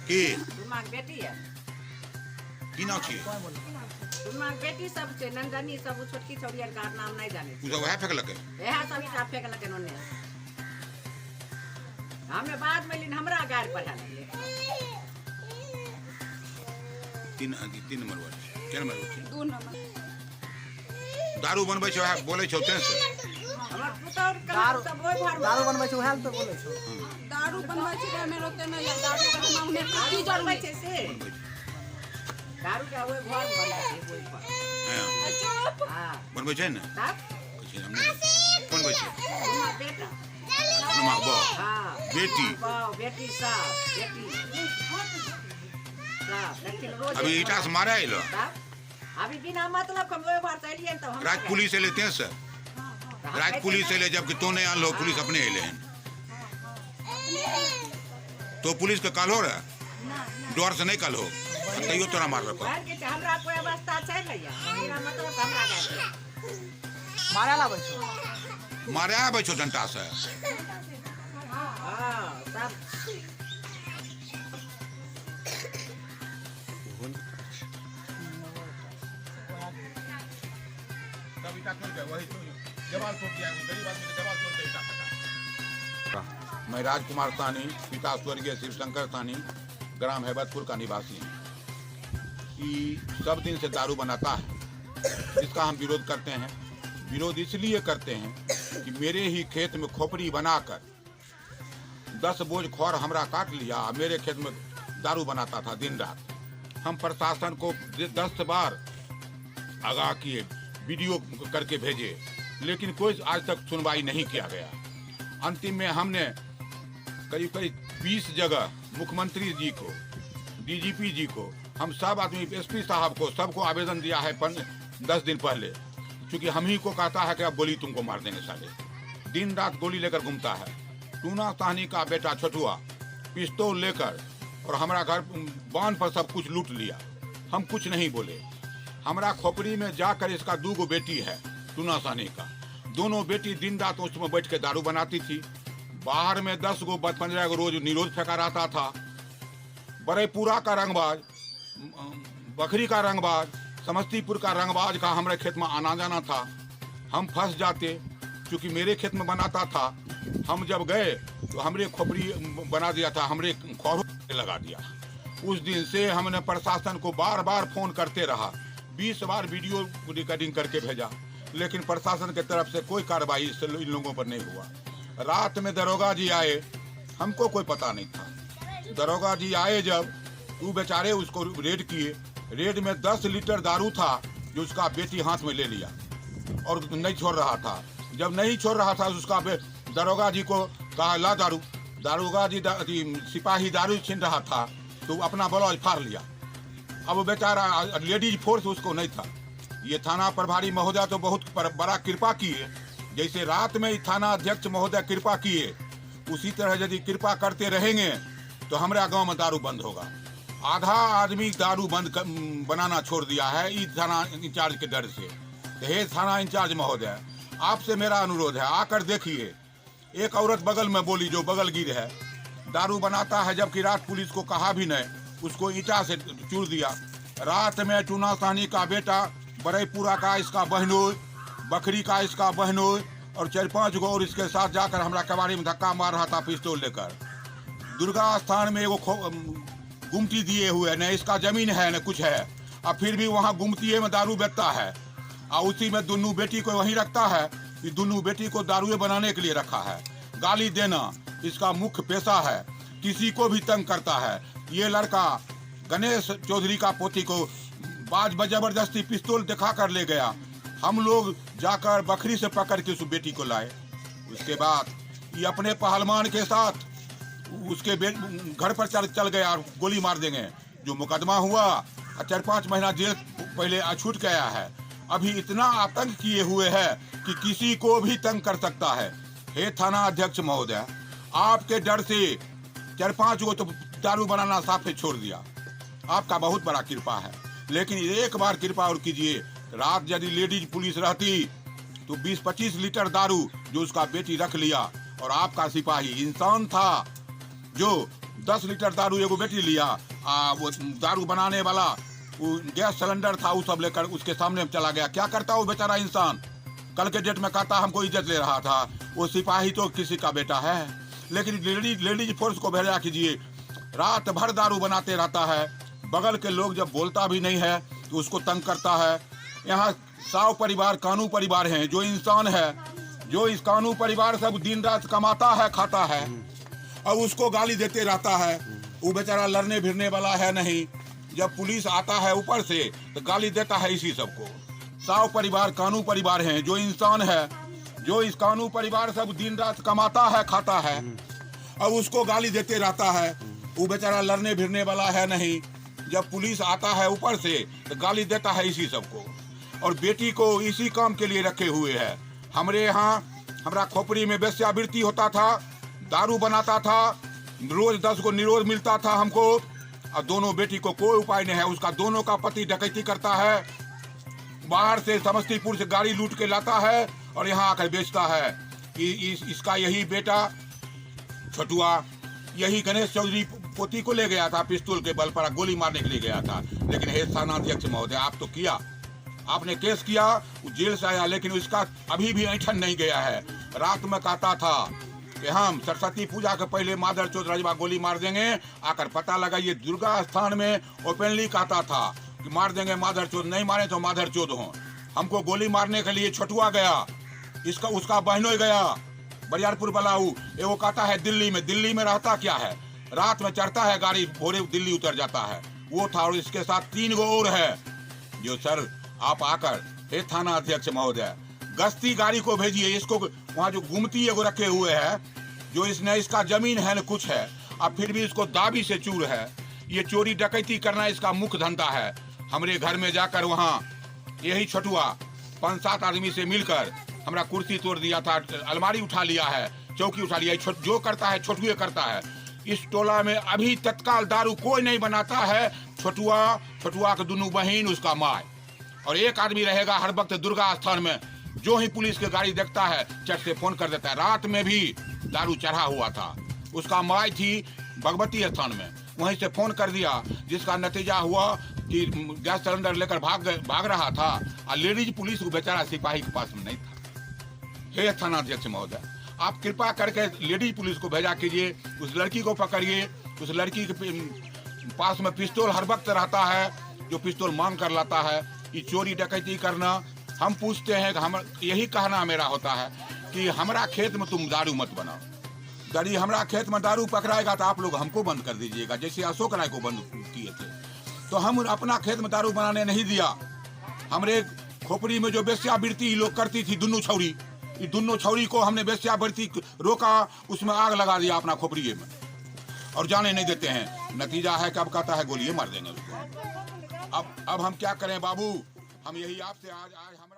के तुम्हार बेटी है की नाम छियै तुम्हार बेटी सब छै नंदनी सब छोटकी छौरी आर का नाम नहीं जाने उ सब वएह फेंकलकै यह सब ईटा फेंकलकै ओन्ने हमें बाद में लेकिन हमरा गाड़ पढ़ा लगले 3 नंबर वाली के नंबर छै 2 नंबर दारू बनबै छै वएह बोलै छौ तें से हमर पुतौर दारू सब ओइ घर दारू बनबै छै उहेल तो बोलै छौ दारू बनबै छै हमें रोते नहीं है दारू का हम उन्हें की बनबै छै से बनबै छै दारू का ओइ घर बनबै छै ओइ पर चुप हां बनबै छै ने तब कहै छै हमने बनबै छै तुम्हार बेटा नमा बा हां बेटी बाप बेटी सब बेटी सब लेकिन रोज अभी ईटा से मारे आइलो तब अभी बिना मतलब हम ओइ घर से एलियै त हम राज पुलिस एले तें से राज पुलिस एले जबकि तो नहीं आनलो पुलिस अपने एले हन तो पुलिस के कहलो रे डर से नहीं कहलो तैयो तोरा मार रखो घर के हमरा कोई अवस्था छै नहीं मेरा मतलब हमरा गाड़ी मारे लाबै छौ मारे आबै छौ डंटा से हां सब तब ईटा छोड़ गया वही तो जवाल छोड़ दिया गरीब आदमी के जवाल छोड़ के ईटा फेंका मैं राजकुमार सानी पिता स्वर्गीय शिवशंकर सानी ग्राम हैबतपुर का निवासी हूँ सब दिन से दारू बनाता है इसका हम विरोध करते हैं विरोध इसलिए करते हैं कि मेरे ही खेत में खोपड़ी बनाकर 10 बोझ खौर हमरा काट लिया मेरे खेत में दारू बनाता था दिन रात हम प्रशासन को 10 बार आगाह किए वीडियो करके भेजे लेकिन कोई आज तक सुनवाई नहीं किया गया अंतिम में हमने करीब 20 जगह मुख्यमंत्री जी को डीजीपी जी को हम सब आदमी एसपी साहब को सबको आवेदन दिया है 10 दिन पहले क्योंकि हम ही को कहता है कि अब गोली तुमको मार देंगे साले दिन रात गोली लेकर घूमता है टूना साहनी का बेटा छोटुआ पिस्तौल लेकर और हमारा घर बांध पर सब कुछ लूट लिया हम कुछ नहीं बोले हमारा खोपड़ी में जाकर इसका 2 बेटी है टूना साहनी का दोनों बेटी दिन रात उसमें बैठ के दारू बनाती थी बाहर में 10 गो 15 गो रोज निरोध फेंका रहता था बड़ेपुरा का रंगबाज बखरी का रंगबाज समस्तीपुर का रंगबाज का हमारे खेत में आना जाना था हम फंस जाते क्योंकि मेरे खेत में बनाता था हम जब गए तो हमरे खोपड़ी बना दिया था हमरे खोरों लगा दिया उस दिन से हमने प्रशासन को बार बार फोन करते रहा 20 बार वीडियो रिकॉर्डिंग करके भेजा लेकिन प्रशासन की तरफ से कोई कार्रवाई इन लोगों पर नहीं हुआ रात में दरोगा जी आए हमको कोई पता नहीं था दरोगा जी आए जब वो बेचारे उसको रेड किए रेड में 10 लीटर दारू था जो उसका बेटी हाथ में ले लिया और नहीं छोड़ रहा था जब नहीं छोड़ रहा था उसका दरोगा जी को कहा ला दारू दारोगा जी सिपाही दारू छीन रहा था तो अपना ब्लाउज फाड़ लिया अब बेचारा लेडीज फोर्स उसको नहीं था ये थाना प्रभारी महोदय तो बहुत बड़ा कृपा किए जैसे रात में ही थाना अध्यक्ष महोदय कृपा किए उसी तरह यदि कृपा करते रहेंगे तो हमारे गांव में दारू बंद होगा आधा आदमी दारू बनाना छोड़ दिया है इस थाना इंचार्ज के डर से हे थाना इंचार्ज महोदय आपसे मेरा अनुरोध है आकर देखिए एक औरत बगल में बोली जो बगल गिर है दारू बनाता है जबकि रात पुलिस को कहा भी नहीं उसको ईटा से चूर दिया रात में टूना साहनी का बेटा बड़ेपुरा का इसका बहनोई बकरी का इसका बहनोई और 4-5 गो और इसके साथ जाकर हमारा कबाड़ी में धक्का मार रहा था पिस्तौल लेकर दुर्गा स्थान में एगो गुमटी दिए हुए न इसका जमीन है न कुछ है और फिर भी वहाँ गुमती में दारू बेचता है और उसी में दोनों बेटी को वहीं रखता है कि दोनों बेटी को दारू बनाने के लिए रखा है गाली देना इसका मुख्य पेशा है किसी को भी तंग करता है ये लड़का गणेश चौधरी का पोती को बाज जबरदस्ती पिस्तौल दिखा कर ले गया हम लोग जाकर बकरी से पकड़ के उस बेटी को लाए उसके बाद ये अपने पहलवान के साथ उसके घर पर चल गया और गोली मार देंगे जो मुकदमा हुआ 4-5 महीना जेल पहले छूट गया है अभी इतना आतंक किए हुए है कि किसी को भी तंग कर सकता है हे थाना अध्यक्ष महोदय आपके डर से 4-5 गो तो दारू बनाना साफ छोड़ दिया आपका बहुत बड़ा कृपा है लेकिन एक बार कृपा और कीजिए रात यदि लेडीज पुलिस रहती तो 20-25 लीटर दारू जो उसका बेटी रख लिया और आपका सिपाही इंसान था जो 10 लीटर दारू एगो बेटी लिया, वो दारू बनाने वाला वो गैस सिलेंडर था वो सब लेकर उसके सामने चला गया। क्या करता वो बेचारा इंसान? कल के डेट में कहता हमको इज्जत ले रहा था। वो सिपाही तो किसी का बेटा है, लेकिन लेडीज फोर्स को भेजा कीजिए, रात भर दारू बनाते रहता है। बगल के लोग जब बोलता भी नहीं है तो उसको तंग करता है। यहाँ 100 परिवार कानू परिवार हैं, जो इंसान है, जो इस कानू परिवार सब दिन रात कमाता है खाता है और उसको गाली देते रहता है। वो बेचारा लड़ने भिड़ने वाला है नहीं। जब पुलिस आता है ऊपर से तो गाली देता है इसी सबको। 100 परिवार कानू परिवार हैं, जो इंसान है, जो इस कानू परिवार सब दिन रात कमाता है खाता है और उसको गाली देते रहता है। वो बेचारा लड़ने भिड़ने वाला है नहीं। जब पुलिस आता है ऊपर से तो गाली देता है इसी सबको। और बेटी को इसी काम के लिए रखे हुए है। हमारे यहाँ हमारा खोपड़ी में वेश्यावृत्ति होता था, दारू बनाता था, रोज 10 को निरोध मिलता था हमको। और दोनों बेटी को कोई उपाय नहीं है। उसका दोनों का पति डकैती करता है, बाहर से समस्तीपुर से गाड़ी लूट के लाता है और यहाँ आकर बेचता है। इसका यही बेटा छोटुआ, यही गणेश चौधरी पोती को ले गया था, पिस्तौल के बल पर गोली मारने के लिए गया था। लेकिन हे थानाध्यक्ष महोदय, आप तो किया, आपने केस किया, वो जेल से आया, लेकिन उसका अभी भी ऐठन नहीं गया है। रात में कहता था कि हम सरस्वती पूजा के पहले माधर चौथ रजवा गोली मार देंगे। आकर पता लगा ये दुर्गा स्थान में ओपनली कहता था कि मार देंगे माधर चौथ, नहीं मारे तो माधर चौथ हो। हमको गोली मारने के लिए छोटुआ गया, इसका उसका बहनों गया बरियारपुर बलाऊ। वो कहता है दिल्ली में रहता क्या है, रात में चढ़ता है गाड़ी, भोरे दिल्ली उतर जाता है। वो था और इसके साथ 3 गो और है। जो सर आप आकर हे थाना अध्यक्ष महोदय गश्ती गाड़ी को भेजिए, इसको वहाँ जो गुमती एगो रखे हुए है, जो इसने इसका जमीन है न कुछ है, अब फिर भी इसको दाबी से चूर है। ये चोरी डकैती करना इसका मुख्य धंधा है। हमारे घर में जाकर वहाँ यही छोटुआ 5-7 आदमी से मिलकर हमारा कुर्सी तोड़ दिया था, अलमारी उठा लिया है, चौकी उठा लिया है। जो करता है छोटुए करता है। इस टोला में अभी तत्काल दारू कोई नहीं बनाता है। छोटुआ के दोनों बहन, उसका माँ और एक आदमी रहेगा हर वक्त दुर्गा स्थान में। जो ही पुलिस की गाड़ी देखता है चट से फोन कर देता है। रात में भी दारू चढ़ा हुआ था, उसका माँ थी भगवती स्थान में, वहीं से फोन कर दिया, जिसका नतीजा हुआ कि गैस सिलेंडर लेकर भाग रहा था और लेडीज पुलिस को बेचारा सिपाही के पास में नहीं था। हे थानाध्यक्ष महोदय, आप कृपा करके लेडीज पुलिस को भेजा कीजिए, उस लड़की को पकड़िए। उस लड़की के पास में पिस्तौल हर वक्त रहता है, जो पिस्तौल मांग कर लाता है। ये चोरी डकैती करना, हम पूछते हैं कि हम यही कहना मेरा होता है कि हमारा खेत में तुम दारू मत बनाओ। यदि हमारा खेत में दारू पकड़ाएगा तो आप लोग हमको बंद कर दीजिएगा, जैसे अशोक राय को बंद किए थे। तो हम अपना खेत में दारू बनाने नहीं दिया। हमारे खोपड़ी में जो वेश्यावृत्ति लोग करती थी, दोनों छौरी को हमने वेश्यावृत्ति रोका, उसमें आग लगा दिया अपना खोपड़ी में और जाने नहीं देते हैं। नतीजा है कि अब कहता है गोलियां मार देंगे उसको। अब हम क्या करें बाबू, हम यही आपसे आज हम